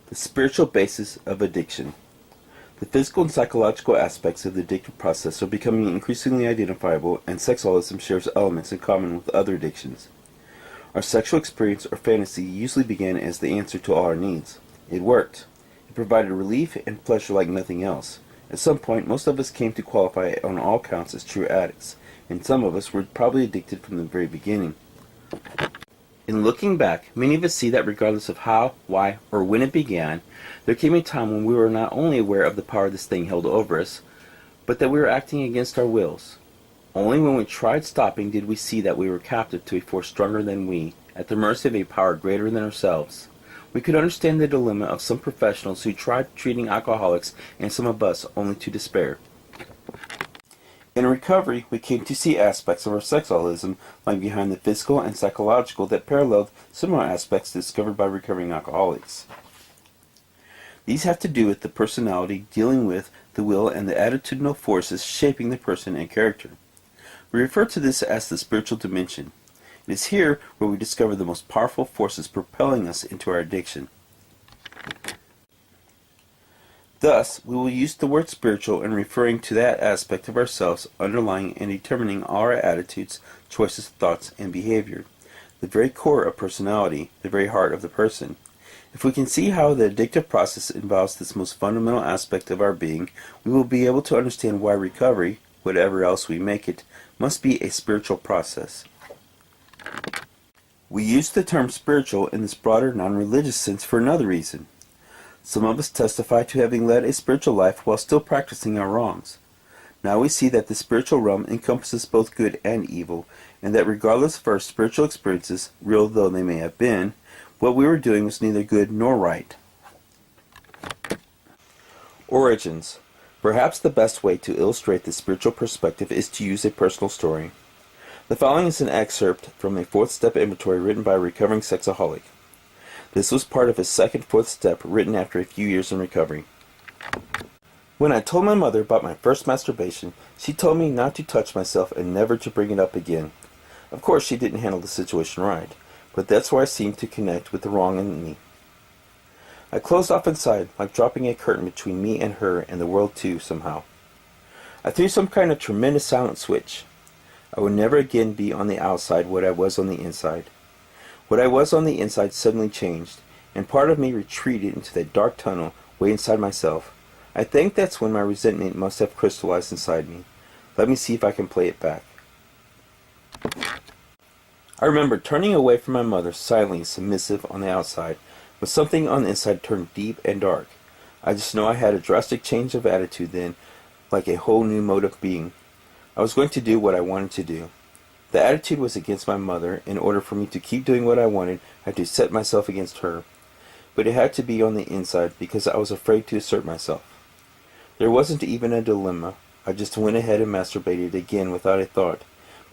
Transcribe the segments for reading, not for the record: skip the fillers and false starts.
The spiritual basis of addiction. The physical and psychological aspects of the addictive process are becoming increasingly identifiable, and sexaholism shares elements in common with other addictions. Our sexual experience or fantasy usually began as the answer to all our needs. It worked. It provided relief and pleasure like nothing else. At some point, most of us came to qualify on all counts as true addicts, and some of us were probably addicted from the very beginning. In looking back, many of us see that regardless of how, why, or when it began, there came a time when we were not only aware of the power this thing held over us, but that we were acting against our wills. Only when we tried stopping did we see that we were captive to a force stronger than we, at the mercy of a power greater than ourselves. We could understand the dilemma of some professionals who tried treating alcoholics and some of us only to despair. In recovery, we came to see aspects of our sexaholism lying behind the physical and psychological that paralleled similar aspects discovered by recovering alcoholics. These have to do with the personality dealing with the will and the attitudinal forces shaping the person and character. We refer to this as the spiritual dimension. It is here where we discover the most powerful forces propelling us into our addiction. Thus, we will use the word spiritual in referring to that aspect of ourselves underlying and determining all our attitudes, choices, thoughts, and behavior, the very core of personality, the very heart of the person. If we can see how the addictive process involves this most fundamental aspect of our being, we will be able to understand why recovery, whatever else we make it, must be a spiritual process. We use the term spiritual in this broader non-religious sense for another reason. Some of us testify to having led a spiritual life while still practicing our wrongs. Now we see that the spiritual realm encompasses both good and evil, and that regardless of our spiritual experiences, real though they may have been, what we were doing was neither good nor right. Origins. Perhaps the best way to illustrate the spiritual perspective is to use a personal story. The following is an excerpt from a fourth-step inventory written by a recovering sexaholic. This was part of his second fourth step, written after a few years in recovery. When I told my mother about my first masturbation, she told me not to touch myself and never to bring it up again. Of course, she didn't handle the situation right, but that's where I seemed to connect with the wrong in me. I closed off inside, like dropping a curtain between me and her and the world too, somehow. I threw some kind of tremendous silent switch. I would never again be on the outside what I was on the inside. What I was on the inside suddenly changed, and part of me retreated into that dark tunnel way inside myself. I think that's when my resentment must have crystallized inside me. Let me see if I can play it back. I remember turning away from my mother, silently submissive on the outside, but something on the inside turned deep and dark. I just know I had a drastic change of attitude then, like a whole new mode of being. I was going to do what I wanted to do. The attitude was against my mother. In order for me to keep doing what I wanted, I had to set myself against her. But it had to be on the inside because I was afraid to assert myself. There wasn't even a dilemma. I just went ahead and masturbated again without a thought.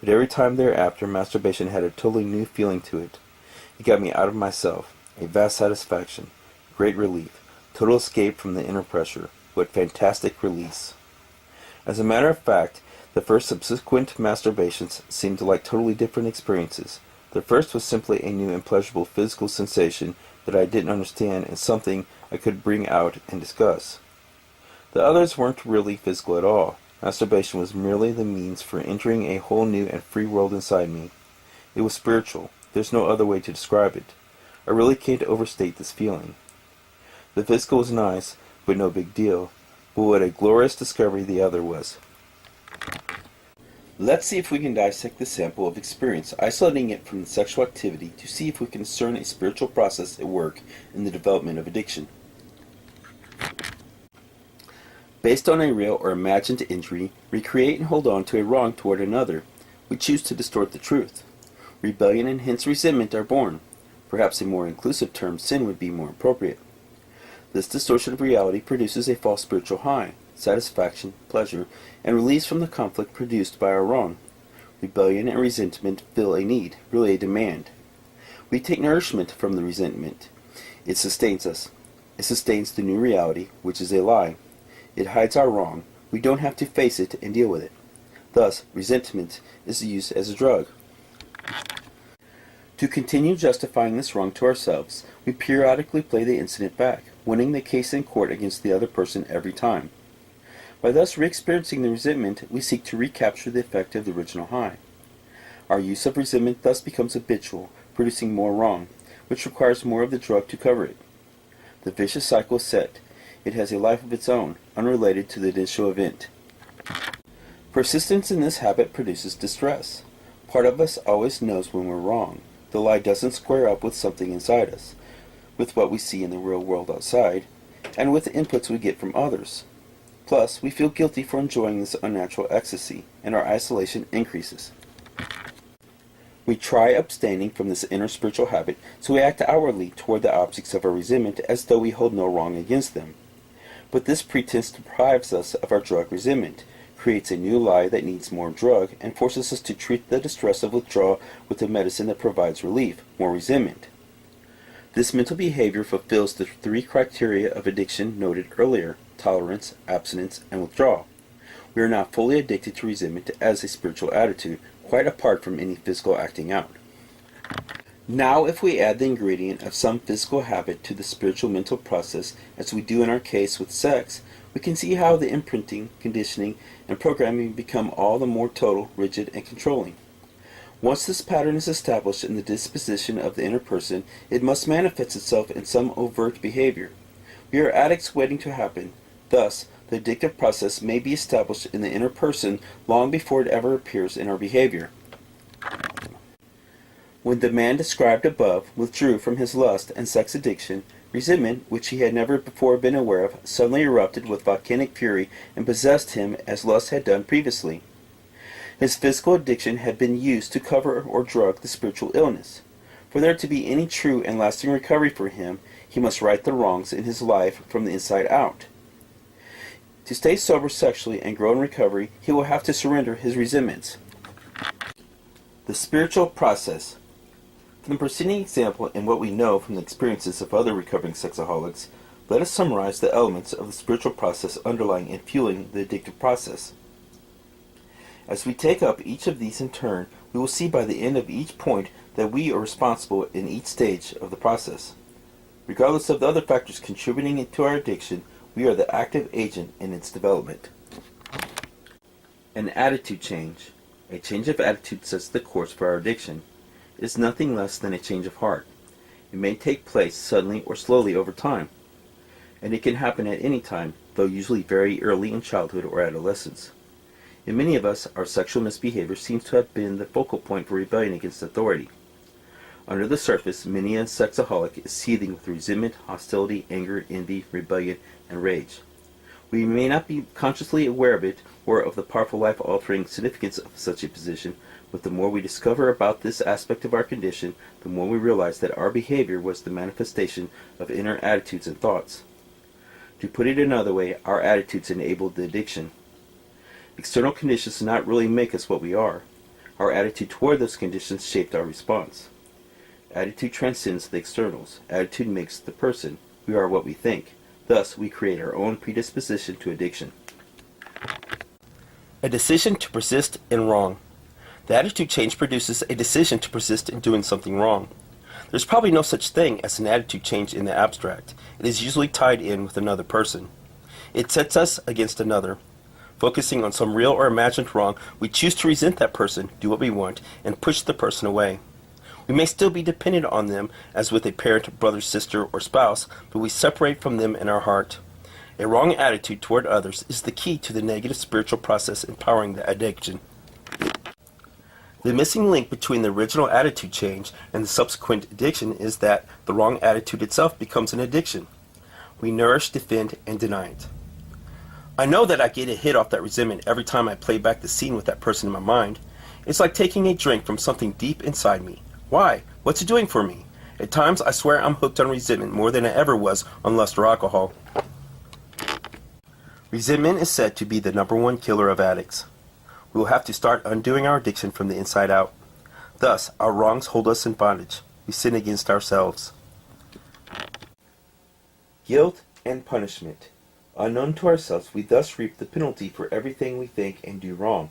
But every time thereafter, masturbation had a totally new feeling to it. It got me out of myself. A vast satisfaction. Great relief. Total escape from the inner pressure. What fantastic release. As a matter of fact, the first subsequent masturbations seemed like totally different experiences. The first was simply a new and pleasurable physical sensation that I didn't understand and something I could bring out and discuss. The others weren't really physical at all. Masturbation was merely the means for entering a whole new and free world inside me. It was spiritual. There's no other way to describe it. I really can't overstate this feeling. The physical was nice, but no big deal. But what a glorious discovery the other was. Let's see if we can dissect the sample of experience, isolating it from the sexual activity to see if we can discern a spiritual process at work in the development of addiction. Based on a real or imagined injury, we create and hold on to a wrong toward another. We choose to distort the truth. Rebellion and hence resentment are born. Perhaps a more inclusive term, sin, would be more appropriate. This distortion of reality produces a false spiritual high, satisfaction, pleasure, and release from the conflict produced by our wrong. Rebellion and resentment fill a need, really a demand. We take nourishment from the resentment. It sustains us. It sustains the new reality, which is a lie. It hides our wrong. We don't have to face it and deal with it. Thus, resentment is used as a drug. To continue justifying this wrong to ourselves, we periodically play the incident back. winning the case in court against the other person every time. By thus re-experiencing the resentment, we seek to recapture the effect of the original high. Our use of resentment thus becomes habitual, producing more wrong, which requires more of the drug to cover it. The vicious cycle is set. It has a life of its own, unrelated to the initial event. Persistence in this habit produces distress. Part of us always knows when we're wrong. The lie doesn't square up with something inside us, with what we see in the real world outside, and with the inputs we get from others. Plus, we feel guilty for enjoying this unnatural ecstasy, and our isolation increases. We try abstaining from this inner spiritual habit, so we act outwardly toward the objects of our resentment as though we hold no wrong against them. But this pretense deprives us of our drug resentment, creates a new lie that needs more drug, and forces us to treat the distress of withdrawal with the medicine that provides relief, more resentment. This mental behavior fulfills the three criteria of addiction noted earlier: tolerance, abstinence, and withdrawal. We are now fully addicted to resentment as a spiritual attitude, quite apart from any physical acting out. Now, if we add the ingredient of some physical habit to the spiritual mental process, as we do in our case with sex, we can see how the imprinting, conditioning, and programming become all the more total, rigid, and controlling. Once this pattern is established in the disposition of the inner person, it must manifest itself in some overt behavior. We are addicts waiting to happen. Thus, the addictive process may be established in the inner person long before it ever appears in our behavior. When the man described above withdrew from his lust and sex addiction, resentment, which he had never before been aware of, suddenly erupted with volcanic fury and possessed him as lust had done previously. His physical addiction had been used to cover or drug the spiritual illness. For there to be any true and lasting recovery for him, he must right the wrongs in his life from the inside out. To stay sober sexually and grow in recovery, he will have to surrender his resentments. The spiritual process. From the preceding example and what we know from the experiences of other recovering sexaholics, let us summarize the elements of the spiritual process underlying and fueling the addictive process. As we take up each of these in turn, we will see by the end of each point that we are responsible in each stage of the process. Regardless of the other factors contributing to our addiction, we are the active agent in its development. An attitude change. A change of attitude sets the course for our addiction. It is nothing less than a change of heart. It may take place suddenly or slowly over time, and it can happen at any time, though usually very early in childhood or adolescence. In many of us, our sexual misbehavior seems to have been the focal point for rebellion against authority. Under the surface, many a sexaholic is seething with resentment, hostility, anger, envy, rebellion, and rage. We may not be consciously aware of it or of the powerful life-altering significance of such a position, but the more we discover about this aspect of our condition, the more we realize that our behavior was the manifestation of inner attitudes and thoughts. To put it another way, our attitudes enabled the addiction. External conditions do not really make us what we are. Our attitude toward those conditions shaped our response. Attitude transcends the externals. Attitude makes the person. We are what we think. Thus, we create our own predisposition to addiction. A decision to persist in wrong. The attitude change produces a decision to persist in doing something wrong. There's probably no such thing as an attitude change in the abstract. It is usually tied in with another person. It sets us against another. Focusing on some real or imagined wrong, we choose to resent that person, do what we want, and push the person away. We may still be dependent on them, as with a parent, brother, sister, or spouse, but we separate from them in our heart. A wrong attitude toward others is the key to the negative spiritual process empowering the addiction. The missing link between the original attitude change and the subsequent addiction is that the wrong attitude itself becomes an addiction. We nourish, defend, and deny it. I know that I get a hit off that resentment every time I play back the scene with that person in my mind. It's like taking a drink from something deep inside me. Why? What's it doing for me? At times, I swear I'm hooked on resentment more than I ever was on lust or alcohol. Resentment is said to be the #1 killer of addicts. We will have to start undoing our addiction from the inside out. Thus, our wrongs hold us in bondage. We sin against ourselves. Guilt and punishment. Unknown to ourselves, we thus reap the penalty for everything we think and do wrong.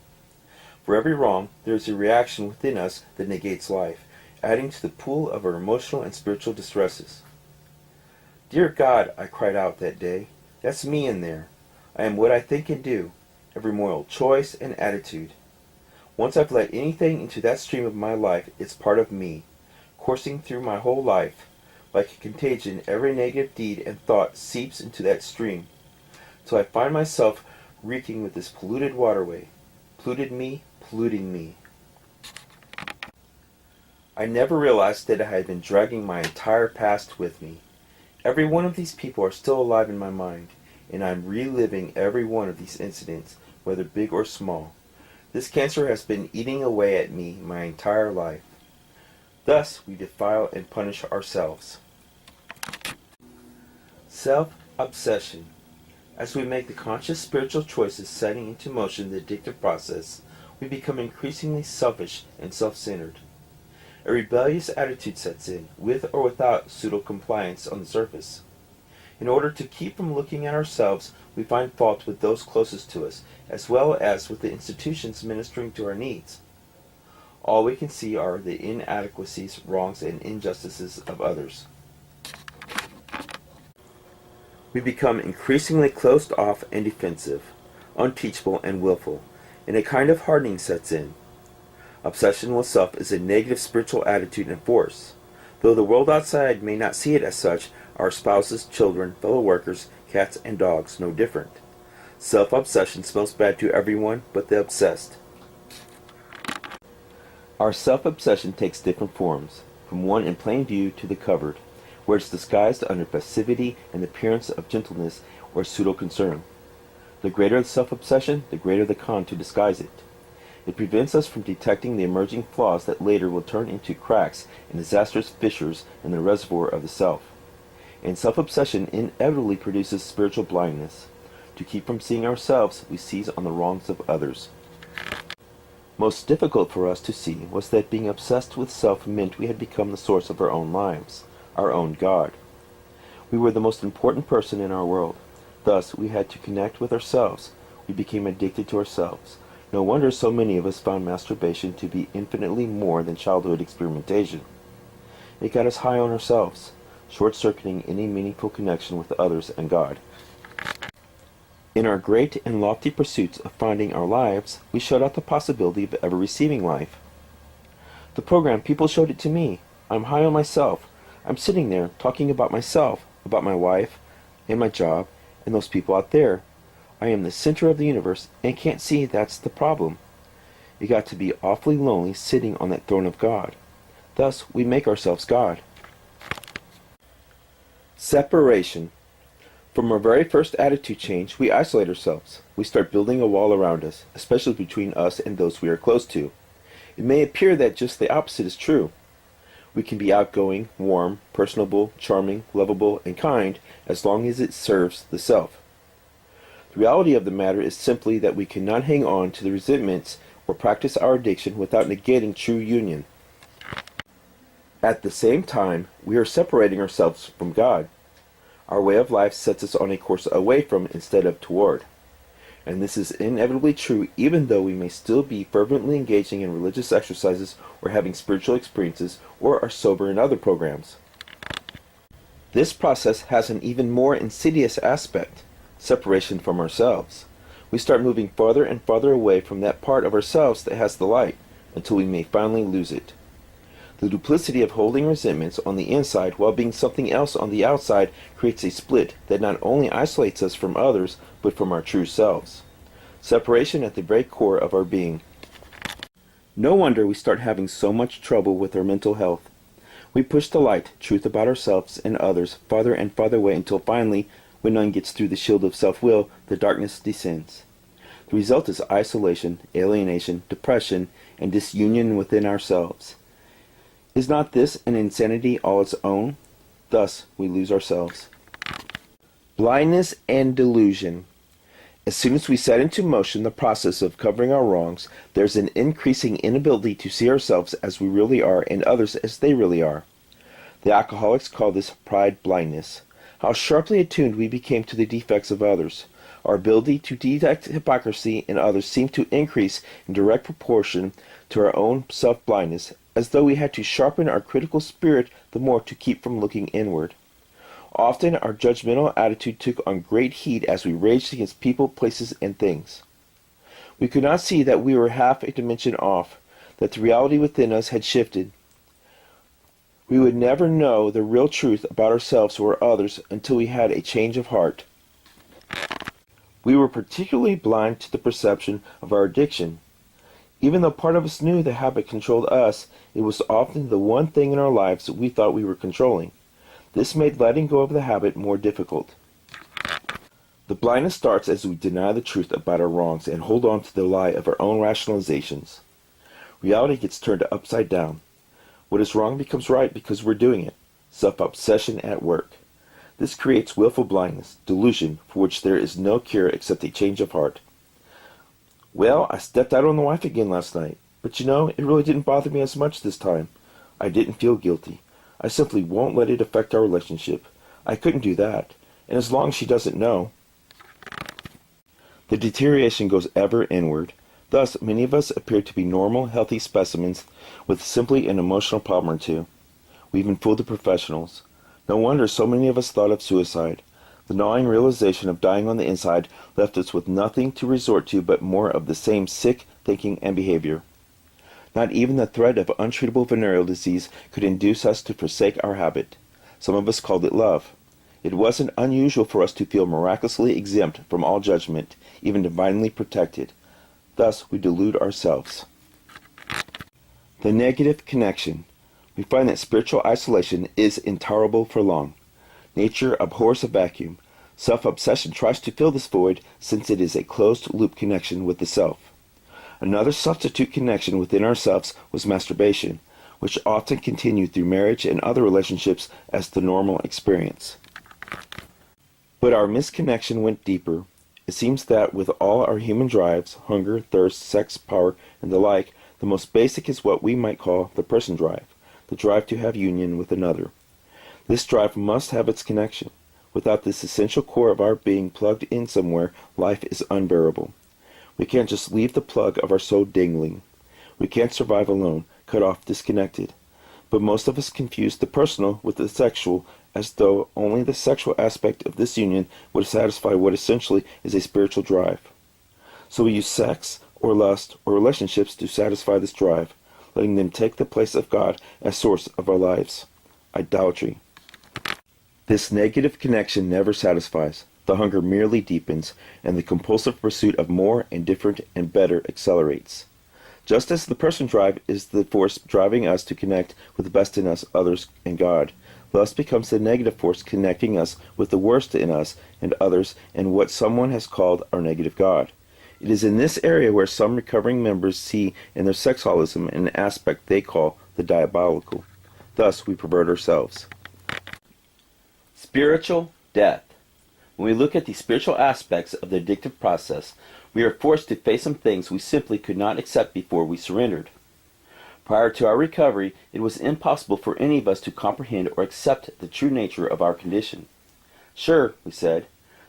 For every wrong, there is a reaction within us that negates life, adding to the pool of our emotional and spiritual distresses. "Dear God," I cried out that day, "that's me in there. I am what I think and do, every moral choice and attitude. Once I've let anything into that stream of my life, it's part of me, coursing through my whole life. Like a contagion, every negative deed and thought seeps into that stream, till I find myself reeking with this polluted waterway. Polluted me, polluting me." I never realized that I had been dragging my entire past with me. Every one of these people are still alive in my mind, and I'm reliving every one of these incidents, whether big or small. This cancer has been eating away at me my entire life. Thus, we defile and punish ourselves. Self-obsession. As we make the conscious spiritual choices setting into motion the addictive process, we become increasingly selfish and self-centered. A rebellious attitude sets in, with or without pseudo-compliance on the surface. In order to keep from looking at ourselves, we find fault with those closest to us, as well as with the institutions ministering to our needs. All we can see are the inadequacies, wrongs, and injustices of others. We become increasingly closed off and defensive, unteachable and willful, and a kind of hardening sets in. Obsession with self is a negative spiritual attitude and force. Though the world outside may not see it as such, our spouses, children, fellow workers, cats, and dogs know different. Self-obsession smells bad to everyone but the obsessed. Our self-obsession takes different forms, from one in plain view to the cupboard, where it's disguised under passivity and appearance of gentleness or pseudo-concern. The greater the self-obsession, the greater the con to disguise it. It prevents us from detecting the emerging flaws that later will turn into cracks and disastrous fissures in the reservoir of the self. And self-obsession inevitably produces spiritual blindness. To keep from seeing ourselves, we seize on the wrongs of others. Most difficult for us to see was that being obsessed with self meant we had become the source of our own lives, our own God. We were the most important person in our world. Thus, we had to connect with ourselves. We became addicted to ourselves. No wonder so many of us found masturbation to be infinitely more than childhood experimentation. It got us high on ourselves, short-circuiting any meaningful connection with others and God. In our great and lofty pursuits of finding our lives, we shut out the possibility of ever receiving life. The program, people showed it to me. I'm high on myself. I'm sitting there talking about myself, about my wife, and my job, and those people out there. I am the center of the universe, and can't see that's the problem. It got to be awfully lonely sitting on that throne of God. Thus, we make ourselves God. Separation. From our very first attitude change, we isolate ourselves. We start building a wall around us, especially between us and those we are close to. It may appear that just the opposite is true. We can be outgoing, warm, personable, charming, lovable, and kind as long as it serves the self. The reality of the matter is simply that we cannot hang on to the resentments or practice our addiction without negating true union. At the same time, we are separating ourselves from God. Our way of life sets us on a course away from instead of toward. And this is inevitably true even though we may still be fervently engaging in religious exercises or having spiritual experiences or are sober in other programs. This process has an even more insidious aspect, separation from ourselves. We start moving farther and farther away from that part of ourselves that has the light, until we may finally lose it. The duplicity of holding resentments on the inside while being something else on the outside creates a split that not only isolates us from others, but from our true selves. Separation at the very core of our being. No wonder we start having so much trouble with our mental health. We push the light, truth about ourselves and others, farther and farther away until finally, when none gets through the shield of self-will, the darkness descends. The result is isolation, alienation, depression, and disunion within ourselves. Is not this an insanity all its own? Thus, we lose ourselves. Blindness and delusion. As soon as we set into motion the process of covering our wrongs, there's an increasing inability to see ourselves as we really are and others as they really are. The alcoholics call this pride blindness. How sharply attuned we became to the defects of others. Our ability to detect hypocrisy in others seemed to increase in direct proportion to our own self-blindness, as though we had to sharpen our critical spirit the more to keep from looking inward. Often our judgmental attitude took on great heat as we raged against people, places, and things. We could not see that we were half a dimension off, that the reality within us had shifted. We would never know the real truth about ourselves or others until we had a change of heart. We were particularly blind to the perception of our addiction. Even though part of us knew the habit controlled us, it was often the one thing in our lives that we thought we were controlling. This made letting go of the habit more difficult. The blindness starts as we deny the truth about our wrongs and hold on to the lie of our own rationalizations. Reality gets turned upside down. What is wrong becomes right because we're doing it. Self-obsession at work. This creates willful blindness, delusion, for which there is no cure except a change of heart. Well, I stepped out on the wife again last night, but it really didn't bother me as much this time. I didn't feel guilty. I simply won't let it affect our relationship. I couldn't do that, and as long as she doesn't know. The deterioration goes ever inward. Thus, many of us appear to be normal, healthy specimens with simply an emotional problem or two. We even fooled the professionals. No wonder so many of us thought of suicide. The gnawing realization of dying on the inside left us with nothing to resort to but more of the same sick thinking and behavior. Not even the threat of untreatable venereal disease could induce us to forsake our habit. Some of us called it love. It wasn't unusual for us to feel miraculously exempt from all judgment, even divinely protected. Thus we delude ourselves. The negative connection. We find that spiritual isolation is intolerable for long. Nature abhors a vacuum. Self-obsession tries to fill this void since it is a closed-loop connection with the self. Another substitute connection within ourselves was masturbation, which often continued through marriage and other relationships as the normal experience. But our misconnection went deeper. It seems that with all our human drives, hunger, thirst, sex, power, and the like, the most basic is what we might call the person drive, the drive to have union with another. This drive must have its connection. Without this essential core of our being plugged in somewhere, life is unbearable. We can't just leave the plug of our soul dangling. We can't survive alone, cut off, disconnected. But most of us confuse the personal with the sexual, as though only the sexual aspect of this union would satisfy what essentially is a spiritual drive. So we use sex, or lust, or relationships to satisfy this drive, letting them take the place of God as source of our lives. Idolatry. This negative connection never satisfies. The hunger merely deepens, and the compulsive pursuit of more and different and better accelerates. Just as the person drive is the force driving us to connect with the best in us, others, and God, lust becomes the negative force connecting us with the worst in us and others and what someone has called our negative God. It is in this area where some recovering members see in their sexaholism an aspect they call the diabolical. Thus, we pervert ourselves. Spiritual death. When we look at the spiritual aspects of the addictive process, we are forced to face some things we simply could not accept before we surrendered. Prior to our recovery, it was impossible for any of us to comprehend or accept the true nature of our condition. Sure, we said,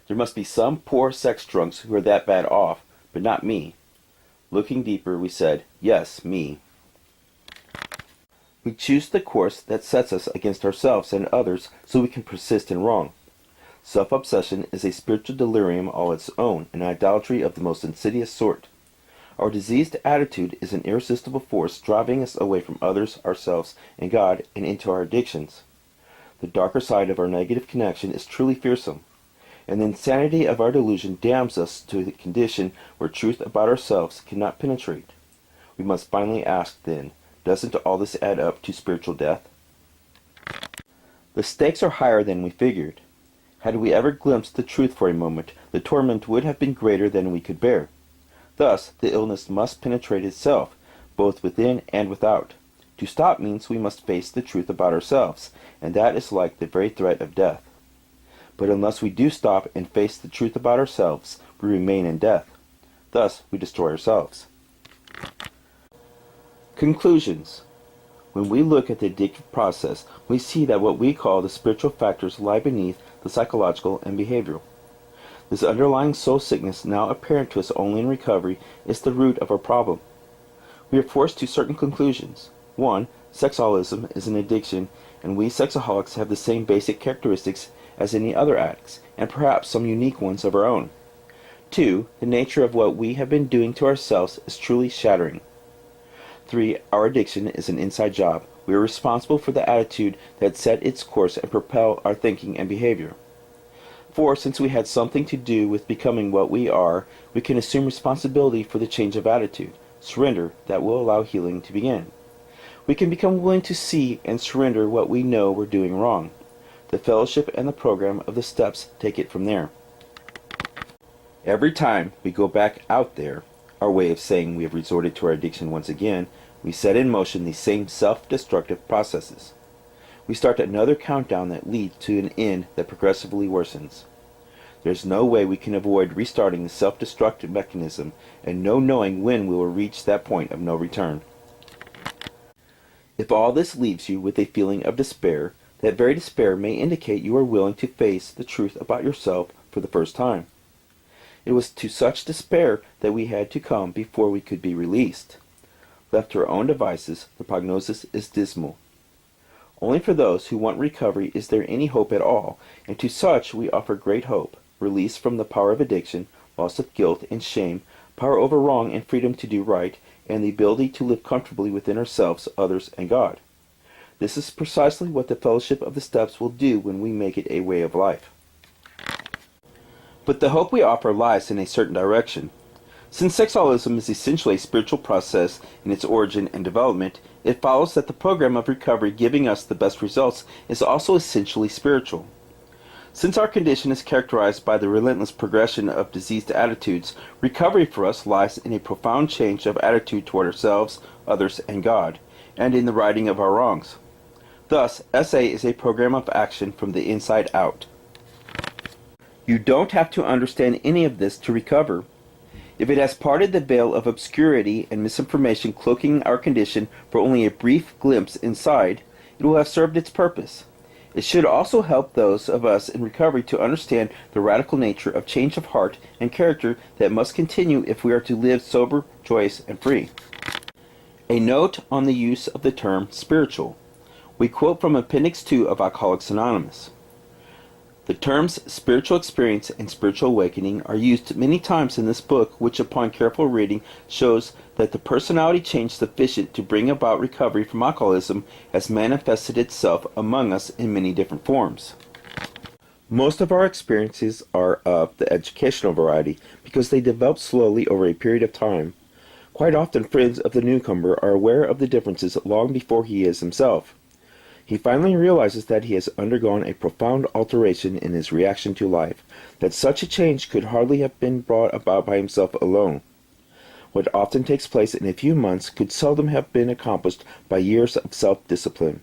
there must be some poor sex drunks who are that bad off, but not me. Looking deeper, we said, yes, me. We choose the course that sets us against ourselves and others so we can persist in wrong. Self-obsession is a spiritual delirium all its own, an idolatry of the most insidious sort. Our diseased attitude is an irresistible force driving us away from others, ourselves, and God, and into our addictions. The darker side of our negative connection is truly fearsome, and the insanity of our delusion damns us to the condition where truth about ourselves cannot penetrate. We must finally ask, then, doesn't all this add up to spiritual death? The stakes are higher than we figured. Had we ever glimpsed the truth for a moment, the torment would have been greater than we could bear. Thus, the illness must penetrate itself, both within and without. To stop means we must face the truth about ourselves, and that is like the very threat of death. But unless we do stop and face the truth about ourselves, we remain in death. Thus, we destroy ourselves. Conclusions. When we look at the addictive process, we see that what we call the spiritual factors lie beneath the psychological and behavioral. This underlying soul sickness, now apparent to us only in recovery, is the root of our problem. We are forced to certain conclusions. 1. Sexaholism is an addiction, and we sexaholics have the same basic characteristics as any other addicts, and perhaps some unique ones of our own. 2. The nature of what we have been doing to ourselves is truly shattering. 3. Our addiction is an inside job. We are responsible for the attitude that set its course and propel our thinking and behavior. 4. Since we had something to do with becoming what we are, we can assume responsibility for the change of attitude, surrender that will allow healing to begin. We can become willing to see and surrender what we know we're doing wrong. The fellowship and the program of the steps take it from there. Every time we go back out there, our way of saying we have resorted to our addiction once again, we set in motion these same self-destructive processes. We start another countdown that leads to an end that progressively worsens. There's no way we can avoid restarting the self-destructive mechanism, and no knowing when we will reach that point of no return. If all this leaves you with a feeling of despair, that very despair may indicate you are willing to face the truth about yourself for the first time. It was to such despair that we had to come before we could be released. Left to our own devices, the prognosis is dismal. Only for those who want recovery is there any hope at all, and to such we offer great hope, release from the power of addiction, loss of guilt and shame, power over wrong and freedom to do right, and the ability to live comfortably within ourselves, others, and God. This is precisely what the Fellowship of the Steps will do when we make it a way of life. But the hope we offer lies in a certain direction. Since sexaholism is essentially a spiritual process in its origin and development, it follows that the program of recovery giving us the best results is also essentially spiritual. Since our condition is characterized by the relentless progression of diseased attitudes, recovery for us lies in a profound change of attitude toward ourselves, others, and God, and in the righting of our wrongs. Thus, SA is a program of action from the inside out. You don't have to understand any of this to recover. If it has parted the veil of obscurity and misinformation cloaking our condition for only a brief glimpse inside, it will have served its purpose. It should also help those of us in recovery to understand the radical nature of change of heart and character that must continue if we are to live sober, joyous, and free. A note on the use of the term spiritual. We quote from Appendix 2 of Alcoholics Anonymous. The terms spiritual experience and spiritual awakening are used many times in this book, which upon careful reading shows that the personality change sufficient to bring about recovery from alcoholism has manifested itself among us in many different forms. Most of our experiences are of the educational variety because they develop slowly over a period of time. Quite often friends of the newcomer are aware of the differences long before he is himself. He finally realizes that he has undergone a profound alteration in his reaction to life, that such a change could hardly have been brought about by himself alone. What often takes place in a few months could seldom have been accomplished by years of self-discipline.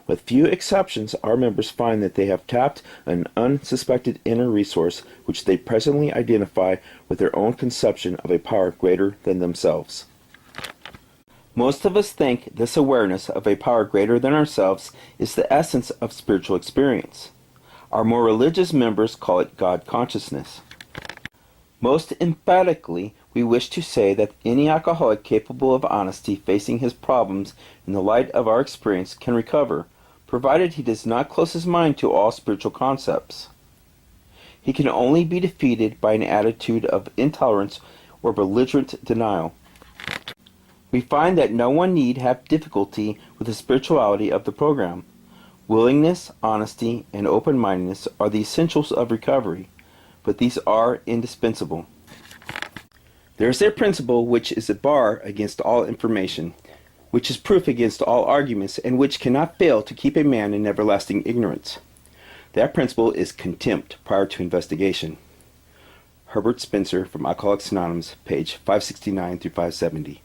With few exceptions, our members find that they have tapped an unsuspected inner resource which they presently identify with their own conception of a power greater than themselves. Most of us think this awareness of a power greater than ourselves is the essence of spiritual experience. Our more religious members call it God consciousness. Most emphatically, we wish to say that any alcoholic capable of honesty facing his problems in the light of our experience can recover, provided he does not close his mind to all spiritual concepts. He can only be defeated by an attitude of intolerance or belligerent denial. We find that no one need have difficulty with the spirituality of the program. Willingness, honesty, and open-mindedness are the essentials of recovery, but these are indispensable. There is a principle which is a bar against all information, which is proof against all arguments, and which cannot fail to keep a man in everlasting ignorance. That principle is contempt prior to investigation. Herbert Spencer from Alcoholics Anonymous, page 569 through 570.